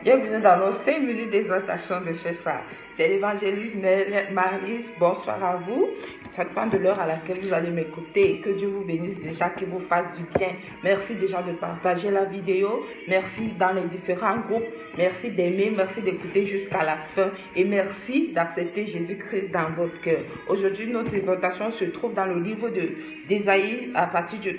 Bienvenue dans nos 5 minutes d'exhortation de ce soir. C'est l'évangéliste Maryse. Bonsoir à vous. Ça dépend de l'heure à laquelle vous allez m'écouter. Que Dieu vous bénisse déjà, qu'il vous fasse du bien. Merci déjà de partager la vidéo. Merci dans les différents groupes. Merci d'aimer, merci d'écouter jusqu'à la fin. Et merci d'accepter Jésus-Christ dans votre cœur. Aujourd'hui, notre exhortation se trouve dans le livre d'Ésaïe à partir du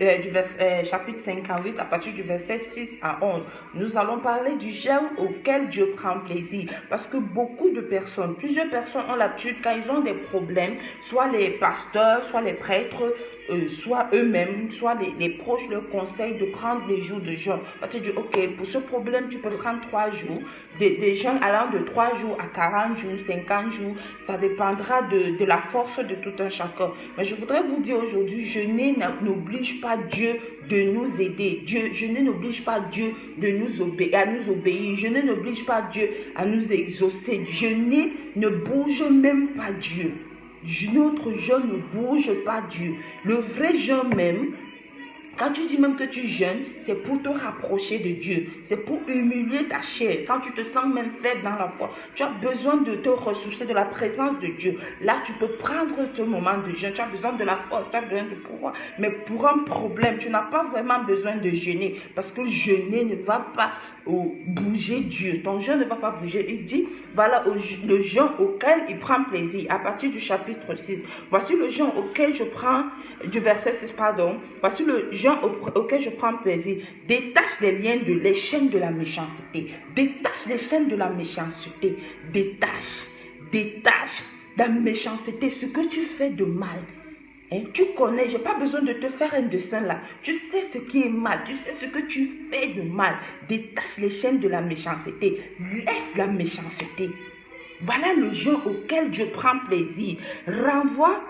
chapitre 58, à partir du verset 6 à 11. Nous allons parler du jeûne auquel Dieu prend plaisir. Parce que beaucoup de personnes, plusieurs personnes ont l'habitude, quand ils ont des problèmes, soit les pasteurs, soit les prêtres, soit eux-mêmes, soit les proches leur conseillent de prendre des jours de jeûne. Tu dis, ok, pour ce problème, tu peux prendre 3 jours. Des jeûnes allant de 3 jours à 40 jours, 50 jours, ça dépendra de la force de tout un chacun. Mais je voudrais vous dire aujourd'hui, jeûner n'oblige pas Dieu de nous aider. Jeûner n'oblige pas Dieu à nous obéir. Jeûner n'oblige pas Dieu à nous exaucer. Jeûner ne bouge même pas Dieu. Notre jeûne ne bouge pas Dieu. Le vrai jeûne même, quand tu dis même que tu jeûnes, c'est pour te rapprocher de Dieu. C'est pour humilier ta chair. Quand tu te sens même faible dans la foi, tu as besoin de te ressourcer de la présence de Dieu. Là, tu peux prendre ce moment de jeûne. Tu as besoin de la force, tu as besoin du pouvoir. Mais pour un problème, tu n'as pas vraiment besoin de jeûner. Parce que jeûner ne va pas bouger Dieu. Ton jeûne ne va pas bouger. Il dit, voilà le jeûne auquel il prend plaisir. À partir du chapitre 6. Voici le jeûne auquel je prends, du verset 6, pardon. Voici le jeûne auquel je prends plaisir. Détache les liens les chaînes de la méchanceté. Détache les chaînes de la méchanceté. Détache la méchanceté, ce que tu fais de mal. Tu connais, je n'ai pas besoin de te faire un dessin là. Tu sais ce qui est mal, tu sais ce que tu fais de mal. Détache les chaînes de la méchanceté. Laisse la méchanceté. Voilà le jeûne auquel Dieu prend plaisir. Renvoie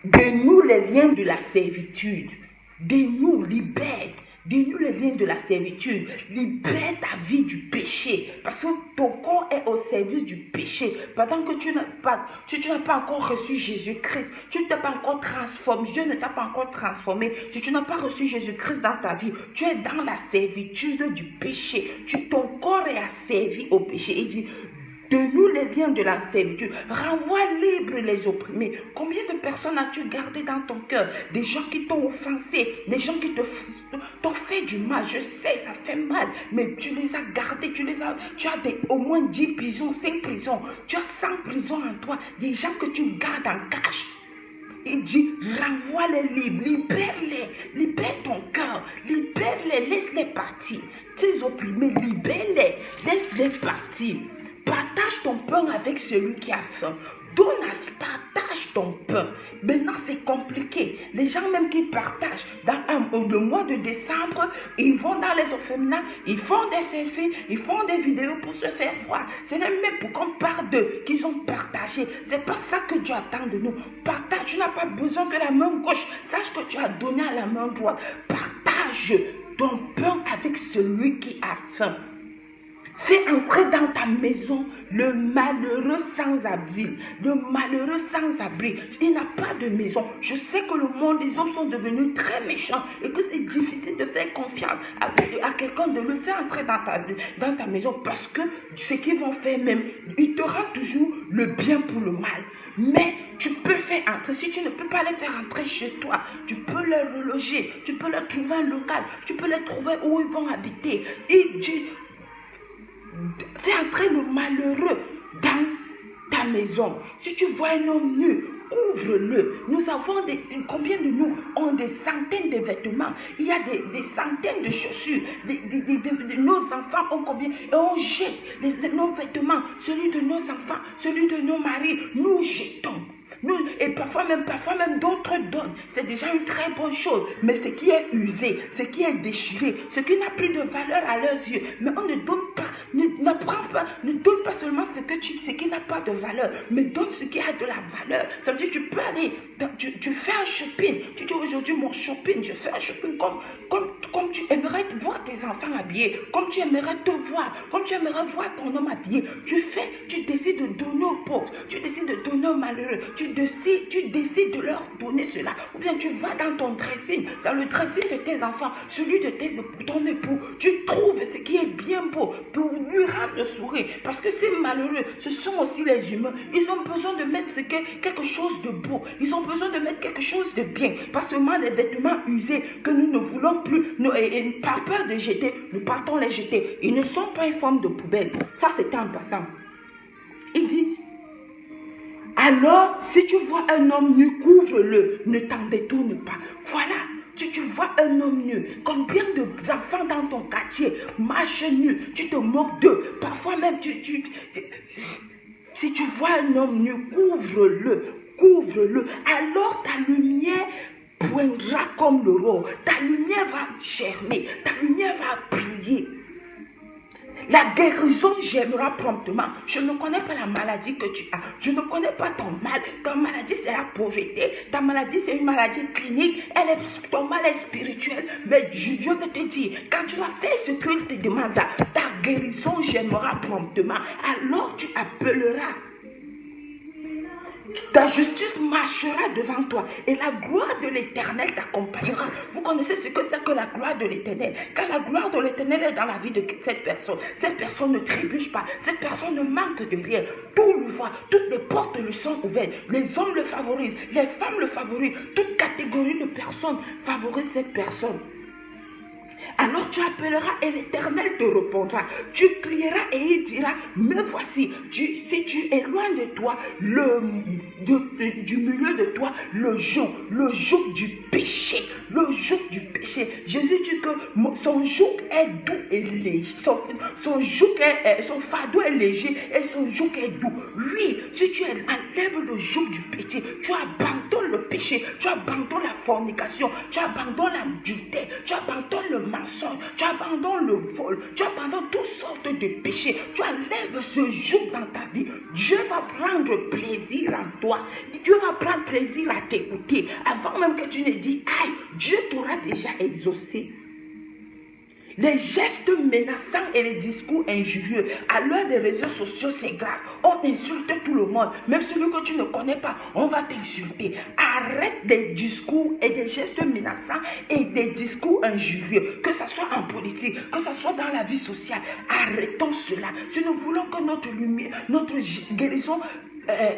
de nous les liens de la servitude. De nous, libère. Dis-nous les liens de la servitude. Libère ta vie du péché. Parce que ton corps est au service du péché. Pendant que tu n'as pas encore reçu Jésus-Christ. Tu ne t'es pas encore transformé. Dieu ne t'a pas encore transformé. Si tu n'as pas reçu Jésus-Christ dans ta vie, tu es dans la servitude du péché. Ton corps est asservi au péché. Il dit, de nous les liens de la servitude. Renvoie libre les opprimés. Combien de personnes as-tu gardé dans ton cœur? Des gens qui t'ont offensé, des gens qui t'ont fait du mal. Je sais, ça fait mal, mais tu les as gardés. Tu as au moins 10 prisons, 5 prisons. Tu as 100 prisons en toi. Des gens que tu gardes en cache. Il dit, renvoie-les libres, libère-les, libère ton cœur, libère-les, laisse-les partir. Tes opprimés, libère-les, laisse-les partir. Partage ton pain avec celui qui a faim. Partage ton pain. Maintenant, c'est compliqué. Les gens même qui partagent dans le mois de décembre, ils vont dans les orphelinats, ils font des selfies, ils font des vidéos pour se faire voir. C'est même pour qu'on parle d'eux, qu'ils ont partagé. C'est pas ça que Dieu attend de nous. Partage. Tu n'as pas besoin que la main gauche sache que tu as donné à la main droite. Partage ton pain avec celui qui a faim. Fais entrer dans ta maison le malheureux sans abri. Le malheureux sans abri. Il n'a pas de maison. Je sais que le monde, les hommes sont devenus très méchants et que c'est difficile de faire confiance à quelqu'un, de le faire entrer dans ta maison, parce que ce qu'ils vont faire même, ils te rendent toujours le bien pour le mal. Mais tu peux faire entrer. Si tu ne peux pas les faire entrer chez toi, tu peux les reloger. Tu peux leur trouver un local. Tu peux les trouver où ils vont habiter. Il dit, fais entrer le malheureux dans ta maison. Si tu vois un homme nu, couvre-le. Nous avons combien de nous ont des centaines de vêtements? Il y a des centaines de chaussures. Nos enfants ont combien? Et on jette nos vêtements, celui de nos enfants, celui de nos maris. Nous jetons. Et parfois même d'autres donnent. C'est déjà une très bonne chose. Mais ce qui est usé, ce qui est déchiré, ce qui n'a plus de valeur à leurs yeux. Mais on ne donne pas, ne donne pas seulement ce qui n'a pas de valeur, mais donne ce qui a de la valeur. Ça veut dire que tu peux aller, tu fais un shopping. Tu dis aujourd'hui mon shopping, je fais un shopping comme tu aimerais voir tes enfants habillés, comme tu aimerais te voir, comme tu aimerais voir ton homme habillé. Tu décides de donner aux pauvres, tu décides de donner aux malheureux, tu décides de leur donner cela. Ou bien tu vas dans ton dressing, dans le dressing de tes enfants, celui de ton époux, tu trouves ce qui est bien bien beau, pour lui rendre le sourire. Parce que c'est malheureux, ce sont aussi les humains. Ils ont besoin de mettre quelque chose de beau. Ils ont besoin de mettre quelque chose de bien. Pas seulement les vêtements usés que nous ne voulons plus, et par peur de jeter, nous partons les jeter. Ils ne sont pas une forme de poubelle. Ça, c'était en passant. Il dit, alors, si tu vois un homme nu, couvre-le, ne t'en détourne pas. Voilà, si tu vois un homme nu, combien d'enfants dans ton quartier marchent nus, tu te moques d'eux. Parfois même, si tu vois un homme nu, couvre-le, couvre-le. Alors ta lumière poindra comme l'aurore. Ta lumière va germer, ta lumière va briller. La guérison germera promptement. Je ne connais pas la maladie que tu as. Je ne connais pas ton mal. Ta maladie, c'est la pauvreté. Ta maladie, c'est une maladie clinique. Ton mal est spirituel. Mais Dieu veut te dire, quand tu vas faire ce qu'il te demande, ta guérison germera promptement. Alors tu appelleras. Ta justice marchera devant toi et la gloire de l'Éternel t'accompagnera. Vous connaissez ce que c'est que la gloire de l'Éternel. Quand la gloire de l'Éternel est dans la vie de cette personne ne trébuche pas, cette personne ne manque de rien. Tout le voit, toutes les portes lui sont ouvertes. Les hommes le favorisent, les femmes le favorisent, toute catégorie de personnes favorise cette personne. Alors tu appelleras et l'Éternel te répondra. Tu crieras et il dira, me voici. Si tu éloignes de toi, du milieu de toi, le joug du péché. Le joug du péché. Jésus dit que son joug est doux et léger. Son fardeau est léger et son joug est doux. Oui, si tu enlèves le joug du péché, tu abandonnes le péché, tu abandonnes la fornication, tu abandonnes l'adultère, tu abandonnes le mensonge, tu abandonnes le vol, tu abandonnes toutes sortes de péchés, tu enlèves ce joug dans ta vie. Dieu va prendre plaisir en toi. Dieu va prendre plaisir à t'écouter. Avant même que tu ne dises, aïe, Dieu t'aura déjà exaucé. Les gestes menaçants et les discours injurieux, à l'heure des réseaux sociaux, c'est grave. On insulte tout le monde. Même celui que tu ne connais pas, on va t'insulter. Arrête des discours et des gestes menaçants et des discours injurieux. Que ce soit en politique, que ce soit dans la vie sociale. Arrêtons cela. Si nous voulons que notre lumière, notre guérison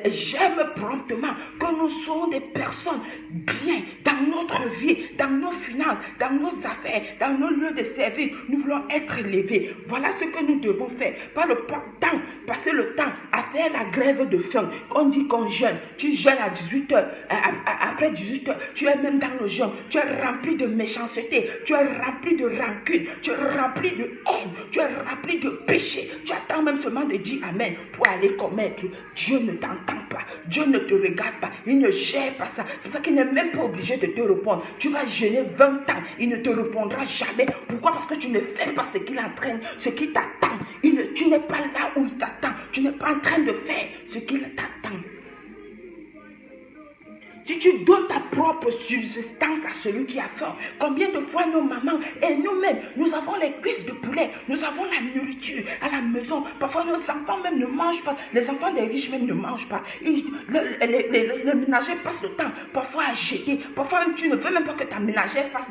j'aime promptement, que nous soyons des personnes bien dans notre vie, dans nos finances, dans nos affaires, dans nos lieux de service. Nous voulons être élevés. Voilà ce que nous devons faire. Pas le temps, passer le temps à faire la grève de faim. On dit qu'on jeûne. Tu jeûnes à 18h. Après 18h, tu es même dans le jeûne. Tu es rempli de méchanceté. Tu es rempli de rancune. Tu es rempli de haine. Tu es rempli de péché. Tu attends même seulement de dire Amen pour aller commettre. Dieu ne t'entend pas, Dieu ne te regarde pas, il ne gère pas ça. C'est ça qu'il n'est même pas obligé de te répondre. Tu vas jeûner 20 ans, il ne te répondra jamais. Pourquoi? Parce que tu ne fais pas ce qu'il entraîne, ce qui t'attend. Tu n'es pas là où il t'attend. Tu n'es pas en train de faire ce qu'il t'attend. Si tu donnes ta propre subsistance à celui qui a faim, combien de fois nos mamans et nous-mêmes, nous avons les cuisses de poulet, nous avons la nourriture à la maison. Parfois nos enfants même ne mangent pas, les enfants des riches même ne mangent pas. Les ménagers passent le temps parfois à jeter. Parfois même tu ne veux même pas que ta ménagère fasse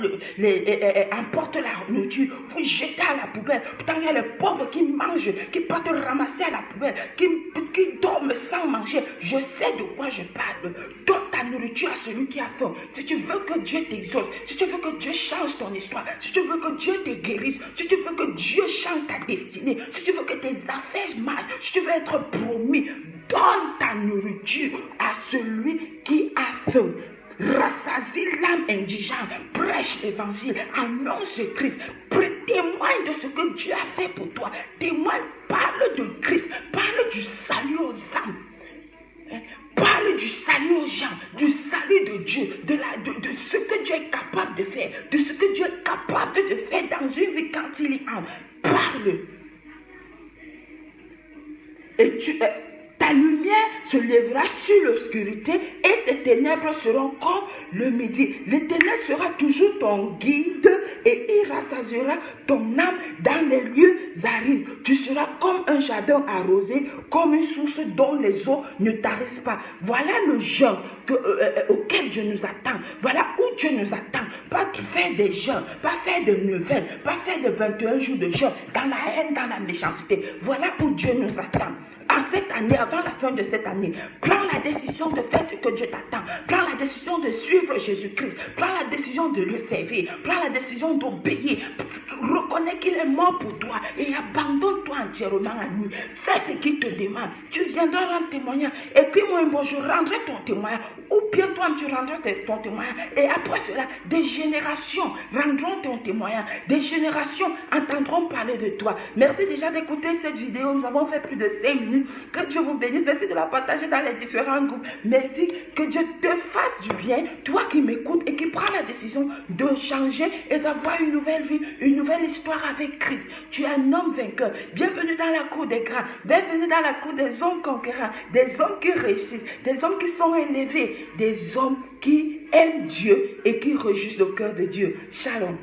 emporte la nourriture. Vous jetez à la poubelle. Pourtant il y a les pauvres qui mangent, qui partent ramasser à la poubelle, qui dorment sans manger. Je sais de quoi je parle. Donne ta nourriture à celui qui a faim. Si tu veux que Dieu t'exauce, si tu veux que Dieu change ton histoire, si tu veux que Dieu te guérisse, si tu veux que Dieu change ta destinée, si tu veux que tes affaires marchent, si tu veux être promis, donne ta nourriture à celui qui a faim. Rassasie l'âme indigente, prêche l'évangile, annonce Christ, témoigne de ce que Dieu a fait pour toi, témoigne, parle de Christ, parle du salut aux âmes. Parle du salut aux gens, du salut de Dieu, de ce que Dieu est capable de faire, de ce que Dieu est capable de faire dans une vie quand il y en. Parle. Et Ta lumière se lèvera sur l'obscurité et tes ténèbres seront comme le midi. L'Éternel sera toujours ton guide et il rassasiera ton âme dans les lieux arides. Tu seras comme un jardin arrosé, comme une source dont les eaux ne tarissent pas. Voilà le jeûne auquel Dieu nous attend. Voilà où Dieu nous attend. Pas faire des jeûnes, pas faire de neuvaines, pas faire de 21 jours de jeûne dans la haine, dans la méchanceté. Voilà où Dieu nous attend. En cette année, avant la fin de cette année, prends la décision de faire ce que Dieu t'attend. Prends la décision de suivre Jésus-Christ. Prends la décision de le servir. Prends la décision d'obéir. Reconnais qu'il est mort pour toi et abandonne-toi entièrement à lui. Fais ce qu'il te demande. Tu viendras rendre témoignage. Et puis moi, je rendrai ton témoignage. Ou bien toi, tu rendras ton témoignage. Et après cela, des générations rendront ton témoignage. Des générations entendront parler de toi. Merci déjà d'écouter cette vidéo. Nous avons fait plus de 5 minutes. Que Dieu vous bénisse. Merci de la partager dans les différents groupes. Merci. Que Dieu te fasse du bien. Toi qui m'écoutes et qui prends la décision de changer et d'avoir une nouvelle vie, une nouvelle histoire avec Christ. Tu es un homme vainqueur. Bienvenue dans la cour des grands. Bienvenue dans la cour des hommes conquérants. Des hommes qui réussissent. Des hommes qui sont élevés. Des hommes qui aiment Dieu et qui réjouissent le cœur de Dieu. Shalom.